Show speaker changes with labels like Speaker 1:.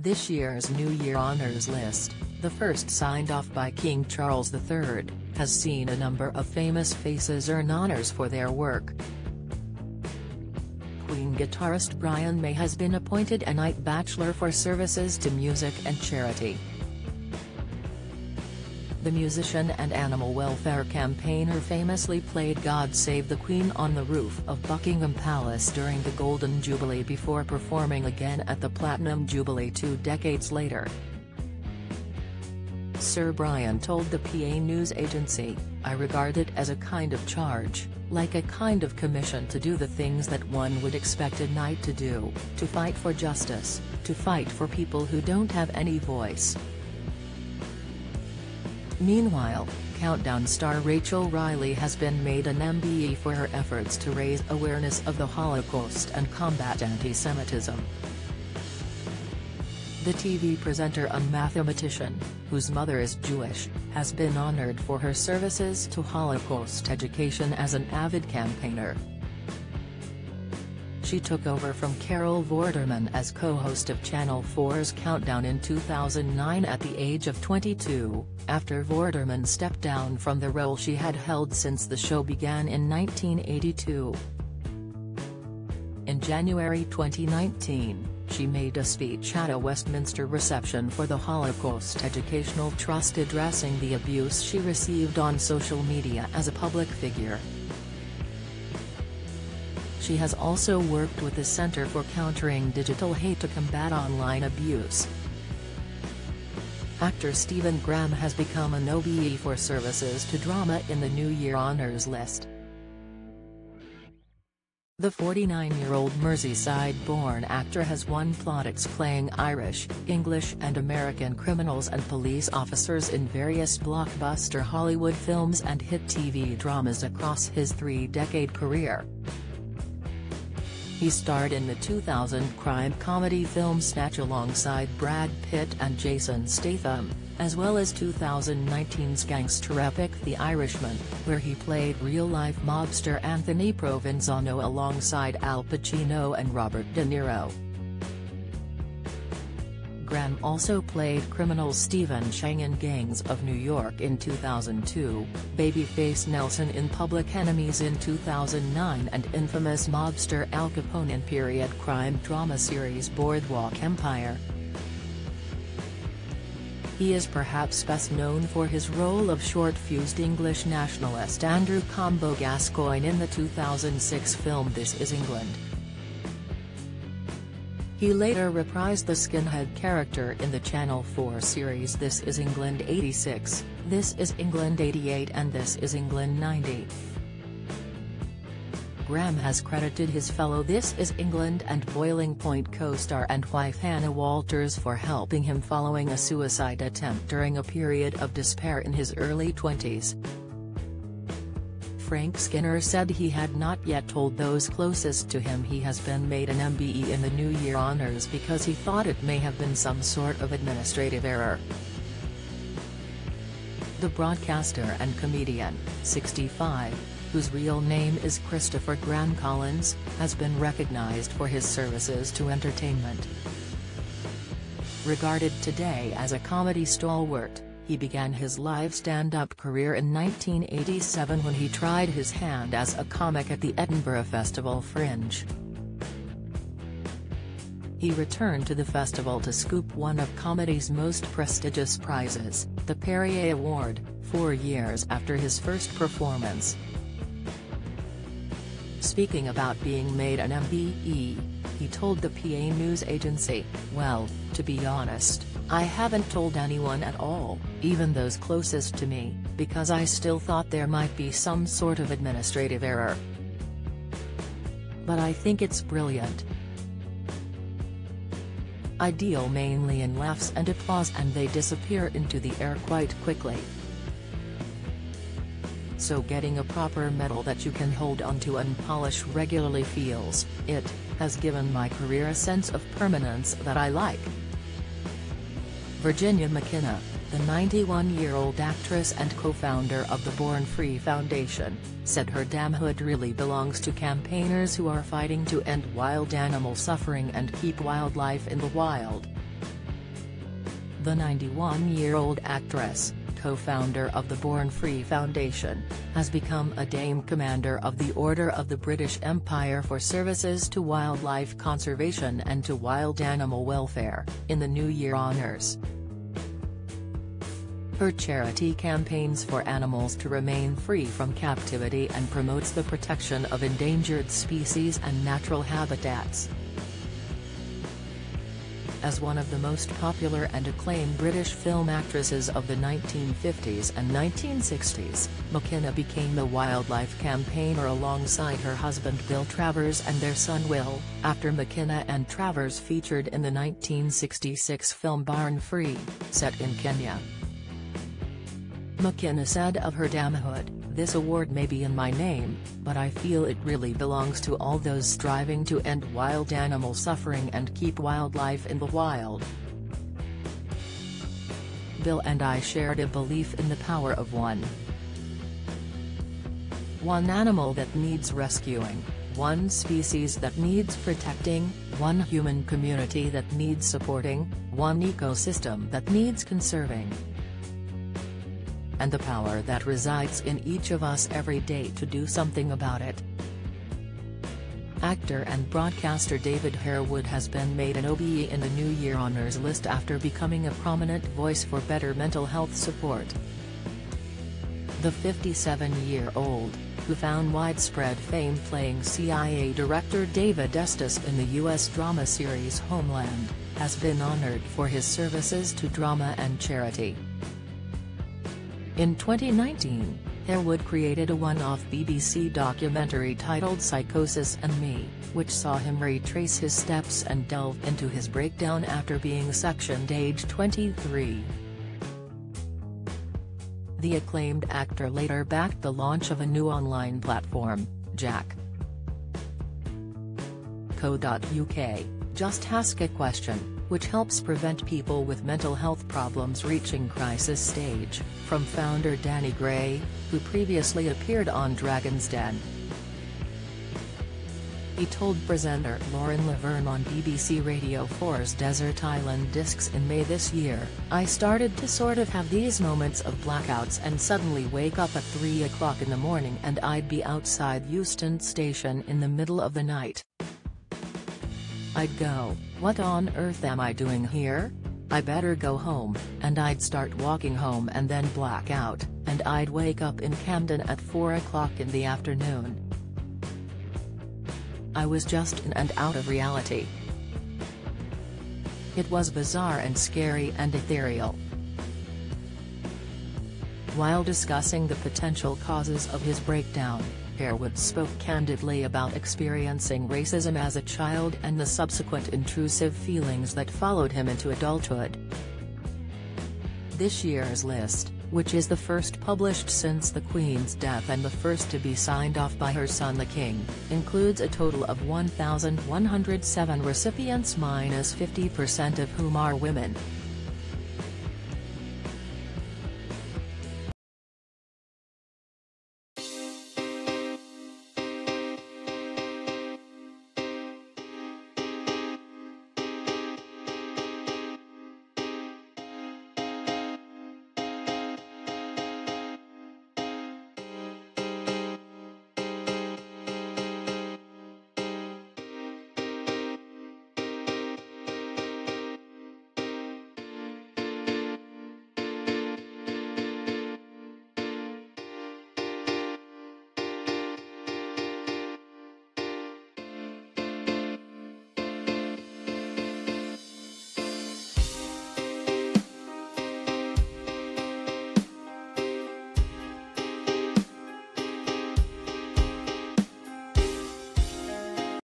Speaker 1: This year's New Year Honours list, the first signed off by King Charles III, has seen a number of famous faces earn honours for their work. Queen guitarist Brian May has been appointed a Knight Bachelor for services to music and charity. The musician and animal welfare campaigner famously played God Save the Queen on the roof of Buckingham Palace during the Golden Jubilee before performing again at the Platinum Jubilee 2 decades later. Sir Brian told the PA news agency, "I regard it as a kind of charge, like a kind of commission to do the things that one would expect a knight to do, to fight for justice, to fight for people who don't have any voice." Meanwhile, Countdown star Rachel Riley has been made an MBE for her efforts to raise awareness of the Holocaust and combat anti-Semitism. The TV presenter and mathematician, whose mother is Jewish, has been honored for her services to Holocaust education as an avid campaigner. She took over from Carol Vorderman as co-host of Channel 4's Countdown in 2009 at the age of 22, after Vorderman stepped down from the role she had held since the show began in 1982. In January 2019, she made a speech at a Westminster reception for the Holocaust Educational Trust addressing the abuse she received on social media as a public figure. She has also worked with the Center for Countering Digital Hate to combat online abuse. Actor Stephen Graham has become an OBE for services to drama in the New Year Honours list. The 49-year-old Merseyside-born actor has won plaudits playing Irish, English and American criminals and police officers in various blockbuster Hollywood films and hit TV dramas across his three-decade career. He starred in the 2000 crime comedy film Snatch alongside Brad Pitt and Jason Statham, as well as 2019's gangster epic The Irishman, where he played real-life mobster Anthony Provenzano alongside Al Pacino and Robert De Niro. Graham also played criminal Stephen Chang in Gangs of New York in 2002, babyface Nelson in Public Enemies in 2009 and infamous mobster Al Capone in period crime drama series Boardwalk Empire. He is perhaps best known for his role of short-fused English nationalist Andrew Combo Gascoigne in the 2006 film This Is England. He later reprised the skinhead character in the Channel 4 series This Is England 86, This Is England 88 and This Is England 90. Graham has credited his fellow This Is England and Boiling Point co-star and wife Hannah Walters for helping him following a suicide attempt during a period of despair in his early 20s. Frank Skinner said he had not yet told those closest to him he has been made an MBE in the New Year Honours because he thought it may have been some sort of administrative error. The broadcaster and comedian, 65, whose real name is Christopher Graham Collins, has been recognised for his services to entertainment. Regarded today as a comedy stalwart, he began his live stand-up career in 1987 when he tried his hand as a comic at the Edinburgh Festival Fringe. He returned to the festival to scoop one of comedy's most prestigious prizes, the Perrier Award, 4 years after his first performance. Speaking about being made an MBE, he told the PA news agency, "Well, to be honest, I haven't told anyone at all, even those closest to me, because I still thought there might be some sort of administrative error. But I think it's brilliant. I deal mainly in laughs and applause and they disappear into the air quite quickly. So getting a proper medal that you can hold onto and polish regularly feels, it has given my career a sense of permanence that I like." Virginia McKenna, the 91-year-old actress and co-founder of the Born Free Foundation, said her damhood really belongs to campaigners who are fighting to end wild animal suffering and keep wildlife in the wild. The 91-year-old actress, co-founder of the Born Free Foundation, has become a Dame Commander of the Order of the British Empire for services to wildlife conservation and to wild animal welfare, in the New Year honours. Her charity campaigns for animals to remain free from captivity and promotes the protection of endangered species and natural habitats. As one of the most popular and acclaimed British film actresses of the 1950s and 1960s, McKenna became the wildlife campaigner alongside her husband Bill Travers and their son Will, after McKenna and Travers featured in the 1966 film Born Free, set in Kenya. McKenna said of her damehood, "This award may be in my name, but I feel it really belongs to all those striving to end wild animal suffering and keep wildlife in the wild." Bill and I shared a belief in the power of one animal that needs rescuing, one species that needs protecting, one human community that needs supporting, one ecosystem that needs conserving, and the power that resides in each of us every day to do something about it. Actor and broadcaster David Harewood has been made an OBE in the New Year honours list after becoming a prominent voice for better mental health support. The 57-year-old, who found widespread fame playing CIA Director David Estes in the U.S. drama series Homeland, has been honoured for his services to drama and charity. In 2019, Harewood created a one-off BBC documentary titled Psychosis and Me, which saw him retrace his steps and delve into his breakdown after being sectioned age 23. The acclaimed actor later backed the launch of a new online platform, Jack.co.uk, Just Ask a Question, which helps prevent people with mental health problems reaching crisis stage, from founder Danny Gray, who previously appeared on Dragon's Den. He told presenter Lauren Laverne on BBC Radio 4's Desert Island Discs in May this year, "I started to sort of have these moments of blackouts and suddenly wake up at 3 o'clock in the morning and I'd be outside Euston Station in the middle of the night. I'd go, what on earth am I doing here? I better go home, and I'd start walking home and then black out, and I'd wake up in Camden at 4 o'clock in the afternoon. I was just in and out of reality. It was bizarre and scary and ethereal." While discussing the potential causes of his breakdown, Harewood spoke candidly about experiencing racism as a child and the subsequent intrusive feelings that followed him into adulthood. This year's list, which is the first published since the Queen's death and the first to be signed off by her son the King, includes a total of 1,107 recipients, -50% of whom are women.